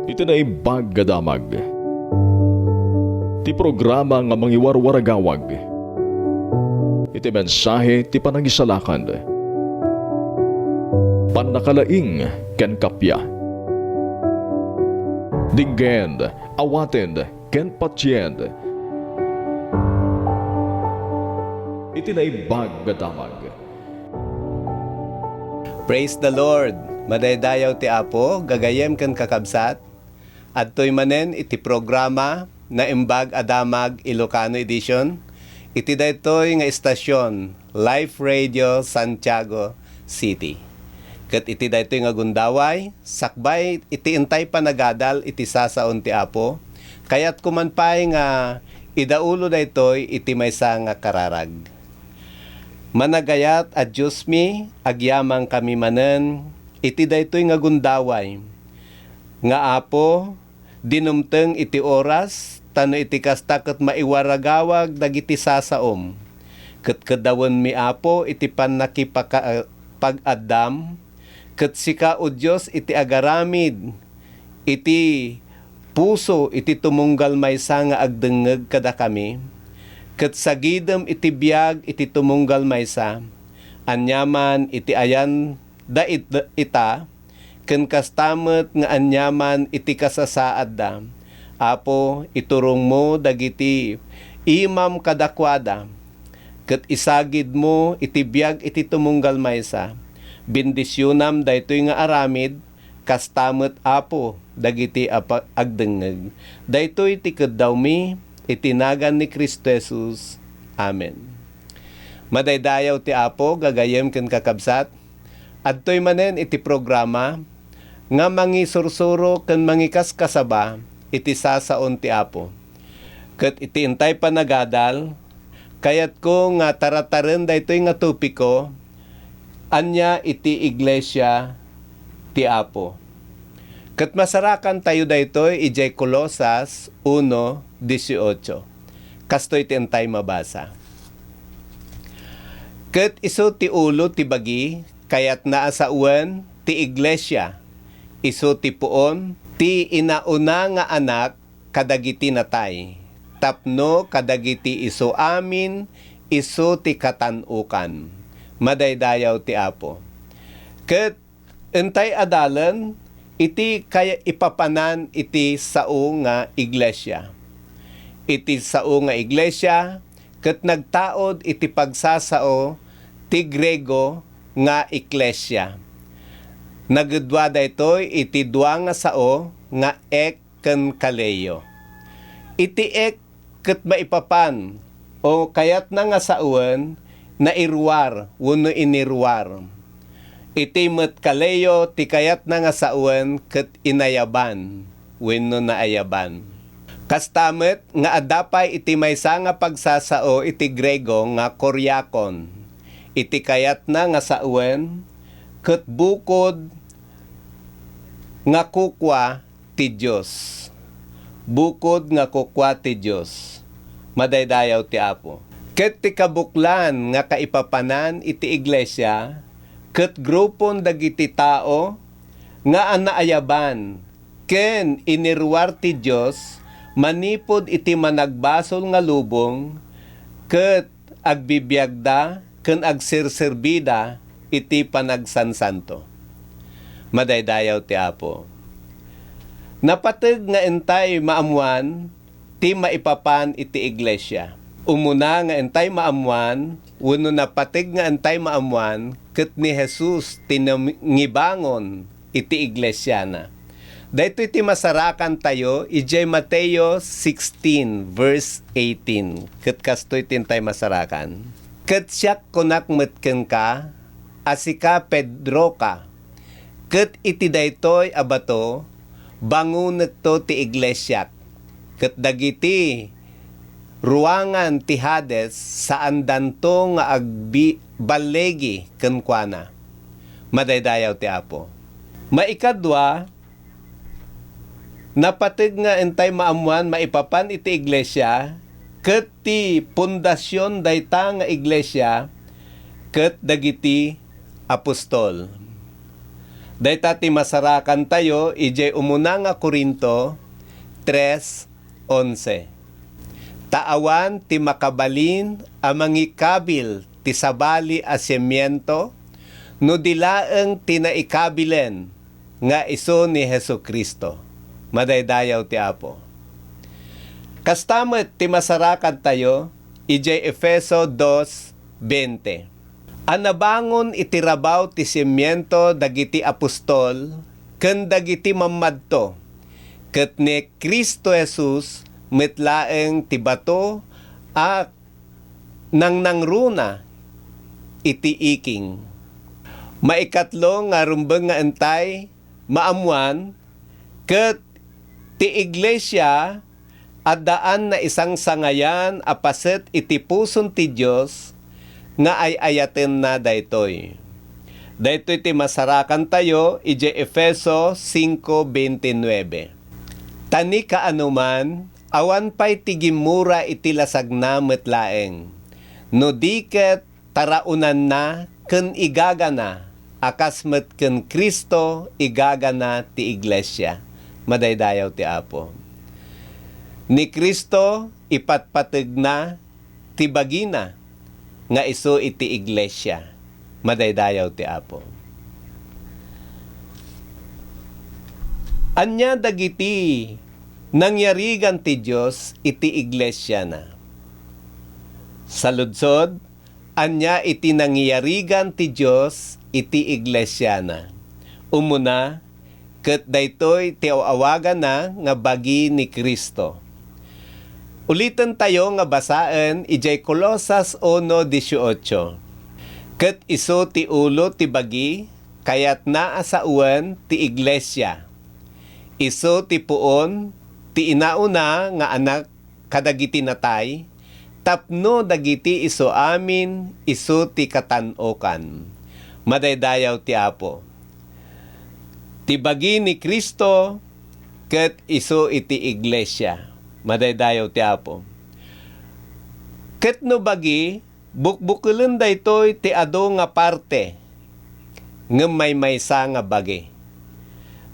Iti na baggadamag. Ti programa nga mangiwarwaragawag. Iti mensahe ti panangisalakan. Panakalaing ken kapya. Dinggen, awaten, ken patyend. Iti na baggadamag. Praise the Lord! Madaydayaw ti Apo, gagayem ken kakabsat. Adtoy manen iti programa na Imbag Adamag Ilocano Edition. Iti daytoy nga istasyon, Life Radio Santiago City. Ket iti daytoy nga gundaway, sakbay iti intay panagadal iti sasaon ti Apo. Kayat kumanpay nga idaulo daytoy iti maysa nga kararag. Managayat at Diyos mi, agyamang kami manen, iti daytoy nga gundaway. Nga Apo, dinumteng iti oras, tano iti kasta ket maiwaragawag dagiti sasaom. Ket kedawen mi Apo, iti pag-addam, ket sika o Diyos iti agaramid, iti puso, iti tumunggal maysa nga agdengeg kada kami. Ket sagidem iti biag iti tumunggal maysa, anyaman iti ayan da ita, ken kastamet nga anyaman iti kasasaad da. Apo, iturong mo dagiti imam kadakwada, ket isagid mo iti biag iti tumunggal maysa. Bendisyonam daytoy nga aramid, kastamet Apo dagiti agdengeg. Daytoy ti keddaw mi, itinagan ni Kristo Jesus. Amen. Madaydayaw ti Apo, gagayem ken kakabsat. Adtoy manen iti programa nga mangisursuro ken mangikaskasaba iti sasaon ti Apo. Ket iti intay panagadal, kayat ko nga tarataren daytoy nga topiko, anya iti iglesia ti Apo. Ket masarakan tayo daytoy ijay Colosas 1:18. Kastoy ti entay mabasa. Ket isu ti ulo ti bagi, kayat naa sa uwan ti iglesia. Isu ti puon ti inauna nga anak kadagiti natay. Tapno kadagiti isu amin, isu ti katanukan. Madaydayaw ti Apo. Ket entay adalan iti kaya ipapanan iti sao nga iglesia. Iti sao nga iglesia, ket nagtaod iti pagsasao ti Grego nga eklesia. Nagudwa daytoy iti dua nga sao nga ek ken kaleyo. Iti ek ket maipapan o kayat na nga sauen na irwar wenno inirwar. Iti met kaleyo ti kayat na nga sauen ket inayaban wenno naayaban. Kastamet nga adapay iti maysa nga pagsasao iti Grego nga koryakon. Iti kayat na nga sauen ket bukod nga kukwa ti Dios. Bukod nga kukwa ti Dios. Madaydayaw ti Apo. Ket ti kabuklan nga kaipapanan iti iglesia, ket grupon dagiti tao nga anaayaban ken inirwar ti Dios manipod iti managbasol nga lubong ket agbibiyagda ken agserserbida iti panagsansanto. Madaydayaw ti Apo. Napateg nga entay maamuan ti maipapan iti iglesia. Umuna nga entay maamuan, wenno napateg nga entay maamuan ket ni Jesus tinangibangon iti iglesia na. Daytoy ti masarakan tayo ijay Mateo 16 verse 18. Ket kastoy tintay masarakan. Ket siak kunak metken ka, asika Pedro ka. Ket iti daytoy abato, bangunek to ti iglesia. Ket dagiti ruangan ti Hades saan danto nga balegi kenkwana. Madaydayaw ti Apo. Maikadwa, napateg nga entay maamuan maipapan iti iglesia, ket ti pundasyon dayta nga iglesia, ket dagiti apostol. Dayta ti masarakan tayo, ijay umuna nga Korinto 3:11. Taawan ti makabalin a mangikabil ti sabali a semiento, no dilaeng tinaikabilen nga iso ni Hesu Kristo. Madaydayaw ti Apo. Kastamet ti masarakan tayo, ijay Efeso 2:20. Anabangon itirabaw ti semiento dagiti apostol, ken dagiti mammadto, ket ni Kristo Jesus metlaeng ti bato a nangruna iti iking. Maikatlo nga rumbeng nga entay, maamuan, ket ti iglesia adaan na isang sangayan apaset iti puson ti Dios nga ay ayaten na daytoy. Daytoy ti masarakan tayo, ije Efeso 5:29. Tani kaanuman, awan pa'y tigimura iti lasag na metlaeng. No diket taraunan na, ken igagana, akas met ken Kristo igagana ti iglesia. Madaydayaw ti Apo. Ni Kristo ipatpateg na ti bagina, nga iso iti iglesia. Madaydayaw ti Apo. Anya dagiti nangyarigan ti Dios iti iglesia na. Sa ludsod, anya iti nangyarigan ti Dios iti iglesia na. Umuna, ket daytoy ti awagan na nga bagi ni Kristo. Ulitin tayo nga basaan ijay Colosas 1:18. Ket iso ti ulo ti bagi, kayat naa sa uwan ti iglesia. Iso ti puon, ti inauna nga anak kadagiti natay, tapno dagiti iso amin, iso ti katanokan. Madaydayaw ti Apo. Ti bagi ni Kristo, ket iso iti iglesia. Madaydayaw ti Apo. Ket no bagi, bukbukulen daytoy ti ado nga parte, ngem maysa nga bagi.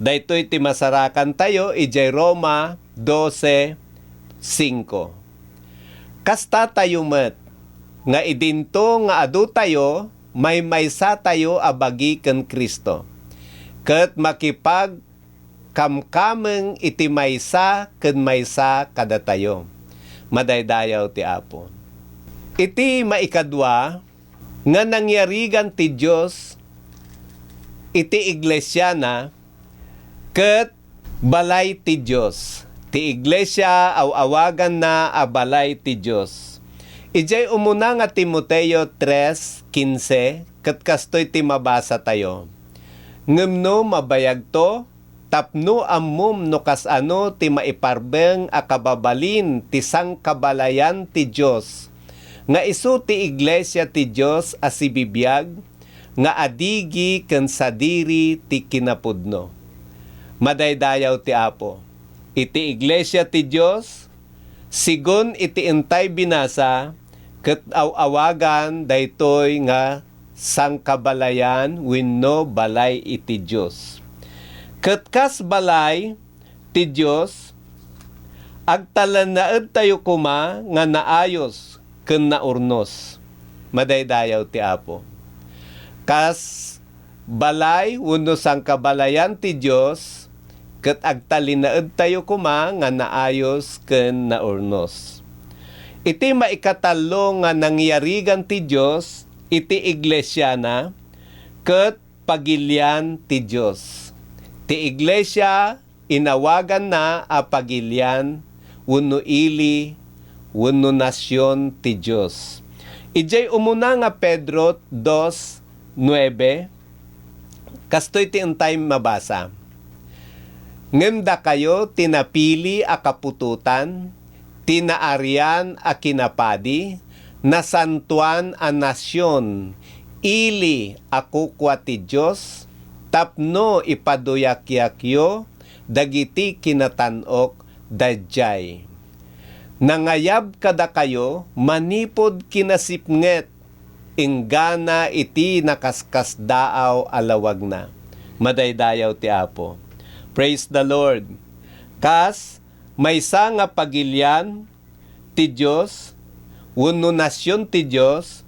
Daytoy ti masarakan tayo, ijay Roma 12:5. Kasta tayo met, nga idinto nga adu tayo, maysa tayo a bagi ken Kristo. Ket makipag kamkameng iti maysa ken maysa kada tayo. Madaydayaw ti Apo. Iti maikadwa nga nangyarigan ti Dios iti iglesia na ket balay ti Dios. Ti iglesia awagan na a balay ti Dios. Ijay umuna nga Timoteo 3:15 ket kastoy ti mabasa tayo. Ngem mabayag to, tapno ammom no kasano ti maiparbeng a kababalin ti sangkabalayan ti Dios. Nga isu ti iglesia ti Dios a sibibiyag, nga adigi ken sadiri ti kinapudno. Madaydayaw ti Apo. Iti iglesia ti Dios, sigon iti entay binasa, ket awagan daytoy nga sangkabalayan wenno balay iti Dios. Ket kas balay ti Dios, agtalanaed tayo kuma nga naayos ken naurnos. Madaydayaw ti Apo. Kas balay wenno sangkabalayan ti Dios, ket agtalinaed tayo kuma nga naayos ken naurnos. Iti maikatalo nga nangyarigan ti Dios iti iglesia na, ket pagilian ti Dios. Ti iglesia inawagan na a pagilian wenno ili wenno nasyon ti Dios. Ijay umuna nga Pedro 2:9. Kastoy ti entay mabasa. Ngemda kayo tinapili a kapututan, tinaarian a kinapadi, nasantuan a nasyon, ili ako kwa ti Diyos, tapno ipaduyakyakyo, dagiti kinatanok, dajay. Nangayab kada kayo, manipod kinasipnget, inggana iti nakaskas daaw alawag na. Madaydayaw ti Apo. Praise the Lord. Kas maysa nga pagilyan ti Dios wenno nasyon ti Dios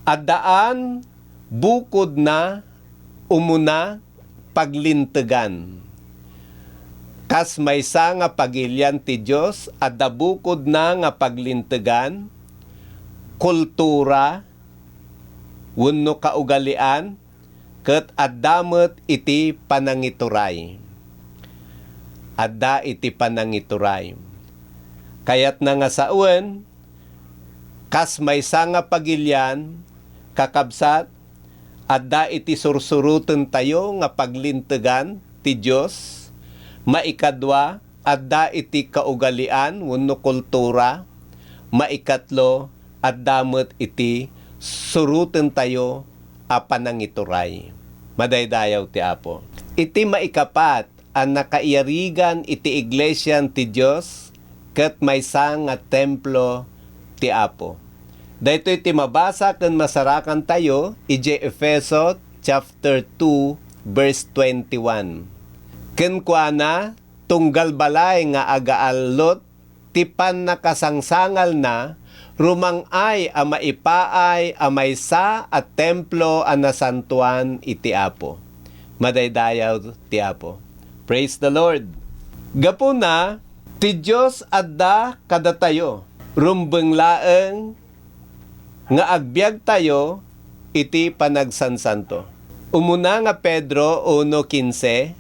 addaan bukod na umuna paglintegan. Kas maysa nga pagilyan ti Dios adda bukod na nga paglintegan, kultura wenno kaugalian ket addamet iti panangituray. Adda iti panangituray. Kayat na nga sauen, kas maysa nga pagilyan, kakabsat, adda iti sursuruten tayo nga paglintegan ti Dios. Maikadwa, adda iti kaugalian wenno kultura. Maikatlo, addamet iti suruten tayo a panangituray. Madaydayaw ti Apo. Iti maikapat ang nakaiyarigan iti iglesia ti Dios ket maysa nga templo ti Apo. Daytoy ti mabasa ken masarakan tayo iti Efeso chapter 2 verse 21. Ken kuana tunggal balay nga agaallot ti nakasangsangal na rumangay a maipaay a maysa at templo a nasantuan iti Apo. Madaydayaw ti Apo. Praise the Lord. Gapuna ti Dios adda kadatayo rumbeng laeng nga agbyag tayo iti panagsansanto. Umuna nga Pedro 1:15,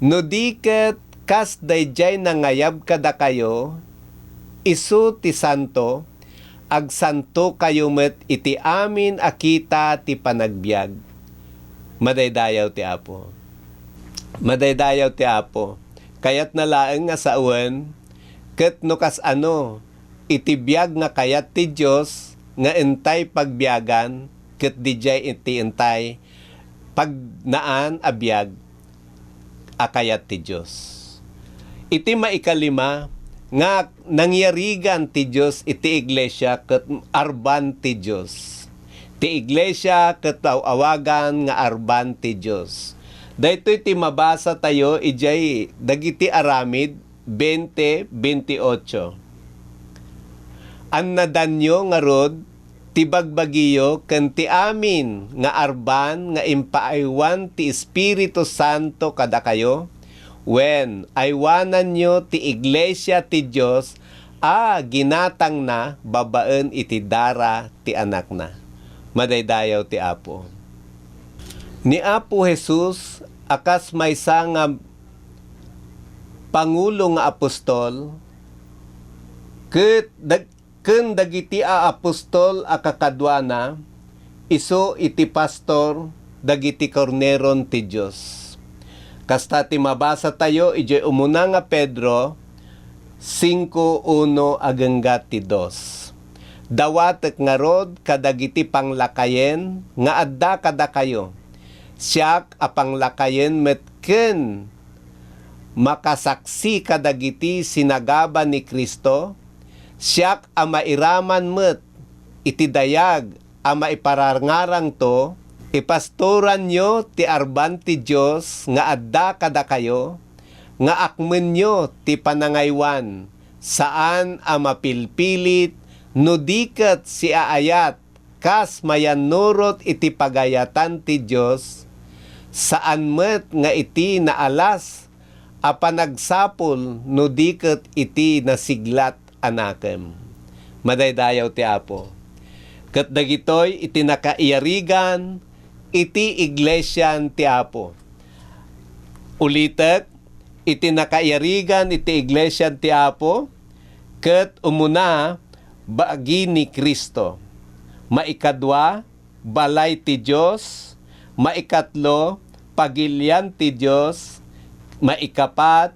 no diket kas dayjay nangayab kada kayo, isu ti santo, agsanto kayo met iti amin akita ti panagbiag. Madaydayaw ti Apo. Madaydayaw ti Apo. Kayat na laeng nga sauen, ket no kas ano, iti biag nga kayat ti Dios nga entay pagbiagan, ket dijay iti entay pagnaan a biag akayat ti Dios. Iti maikalima nga nangyarigan ti Dios iti iglesia ket arban ti Dios. Ti iglesia ket awagan nga arban ti Dios. Daytoy ti mabasa tayo ijay dagiti aramid 20:28. An nadanyo nga rod ti bagbagiyo ken ti amin nga arban nga impaaywan ti Espiritu Santo kada kayo when aywanan nyo ti iglesia ti Dios ginatang na babaen iti dara ti anak na. Madaydayaw ti Apo. Ni Apo Jesus akas maysa nga pangulo nga apostol ket ken dagiti apostol a kakadwana isu iti pastor dagiti korneron ti Dios. Kasta ti mabasa tayo iti umuna nga Pedro 5:1 agengga ti 2. Dawatek nga rod kadagiti panglakayen nga adda kada kayo. Siak a panglakayen met ken makasaksi kadagiti sinagaba ni Kristo. Siak a mairaman met iti dayag a maiparangarang to, ipastoran nyo ti arban ti Dios nga adda kada kayo, nga akmen nyo ti panangaywan, saan a mapilpilit, no diket si aayat, kas mayanurot iti pagayatan ti Dios, saan met nga iti naalas, a panagsapol, no diket iti nasiglat anakem. Madaydayaw ti Apo. Ket dagitoy iti nakaiyarigan iti iglesia ti Apo. Ulitek iti nakaiyarigan iti iglesia ti Apo ket umuna baagi ni Kristo. Maikadwa balay ti Dios, maikatlo pagilyan ti Dios, maikapat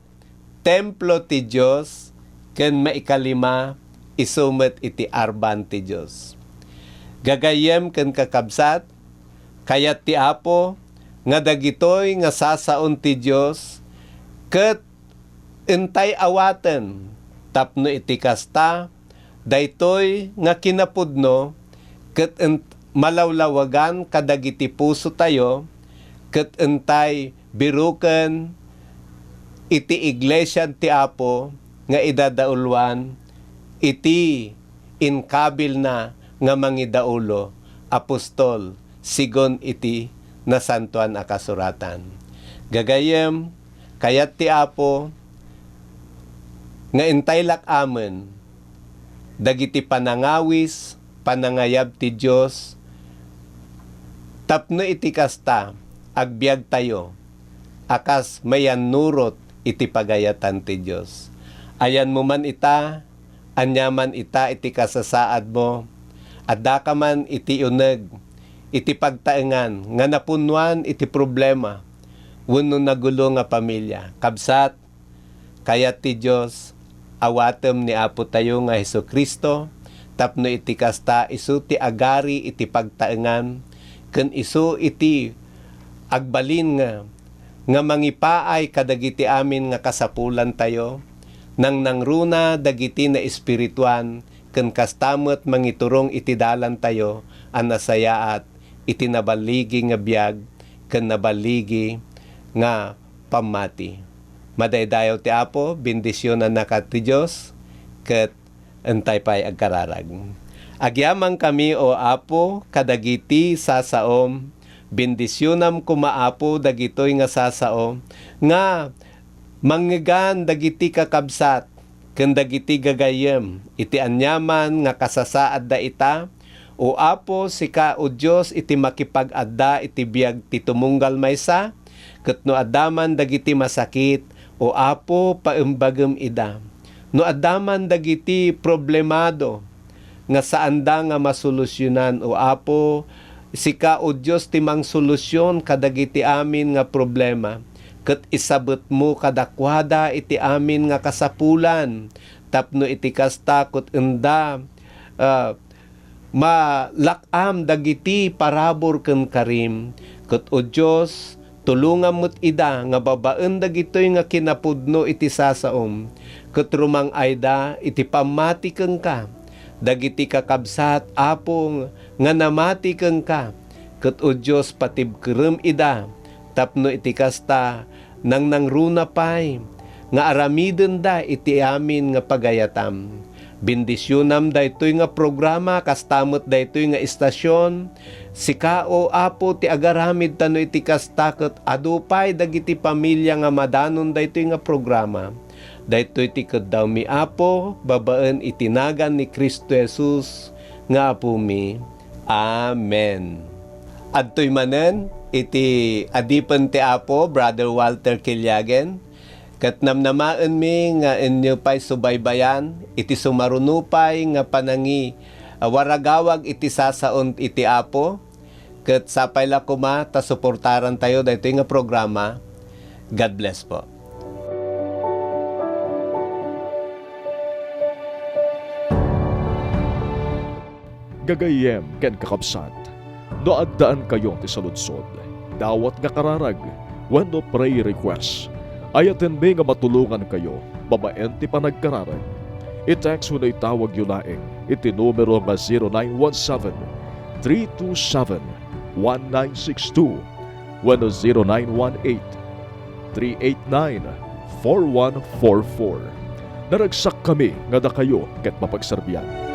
templo ti Dios, ken maikalima isumet iti arban ti Dios. Gagayem ken kakabsat kayat ti Apo nga dagitoy nga sasaon ti Dios ket entay awaten tapno iti kasta daytoy nga kinapudno ket malawlawagan kadagiti puso tayo ket entay biruken iti iglesia ti Apo nga idadaulwan iti inkabil na nga mangidaulo apostol sigon iti nasantuan a kasuratan. Gagayem kayat ti Apo nga intaylak amen dagiti panangawis panangayab ti Dios tapno iti kasta agbiag tayo akas mayan nurot iti pagayatan ti Dios. Ayan mo man ita, anyaman ita iti kasasaad mo, adda ka man iti uneg, iti pagtaengan, nga napunwan iti problema, wenno nagulo nga pamilya. Kabsat, kayat ti Dios, awatem ni Apo tayo nga Hesukristo, tapno iti kasta isu ti agari iti pagtaengan, ken isu iti agbalin nga mangipaay kadagiti amin nga kasapulan tayo, nang nangruna dagiti na espirituan, ken kastamot mangiturong iti dalan tayo, ang nasayaat iti nabaligi nga biag, ken nabaligi nga pamati. Madaydayaw ti Apo, bendisyonan na ka ti Diyos, ket entay pa'y agkararag. Agyamang kami o Apo, kadagiti sasaom, bendisyonam kumaapo dagitoy nga sasaom, nga manggigan dagiti kakabsat, ken dagiti gagayem, iti anyaman nga kasasaad da ita, o Apo sika o Dios iti makipag-adda iti biag ti tumunggal maysa, ket no addaman dagiti masakit, o Apo paimbagem ida. No addaman dagiti problemado, nga saanda nga masolusyonan, o Apo sika o Dios timang solusyon kadagiti amin nga problema, ket isabet mo kadakwada iti amin nga kasapulan, tapno iti kasta ket enda malakam dagiti parabor ken karim, ket o Dios tulungan mo't ida nga babaen dagitoy nga kinapudno iti sasaom, ket rumang ayda iti pamati ken ka dagiti kakabsat Apo nga namati ken ka, ket o Dios patibkerem ida tapno iti kasta nang nangruna pay nga aramiden da iti amin nga pagayatam. Bendisyonam daytoy nga programa, kastamot daytoy nga istasyon, sika o Apo ti agaramid tano iti kasta, ket adupay dagiti pamilya nga madanon daytoy nga programa. Daytoy ti keddaw mi Apo, babaen itinagan ni Kristo Jesus nga Apo mi. Amen. Adtoy manen iti adipen ti Apo, Brother Walter Kilyagen, ket namnamaen mi nga inyo pay subaybayan iti sumarunupay nga panangi waragawag iti sasaon iti Apo, ket sapay la kuma ta suportaran tayo daytoy nga programa. God bless po. Gagayem ken kakabsat, no addaan kayo ti saludsod, dawat nga kararag, wenno prayer request, ayaten may nga matulungan kayo, babaen ti panagkararag. I-text mo na itawag yun laing, iti numero nga 0917-327-1962, wenno 0918-389-4144. Naragsak kami nga da kayo ket mapagserbiyan.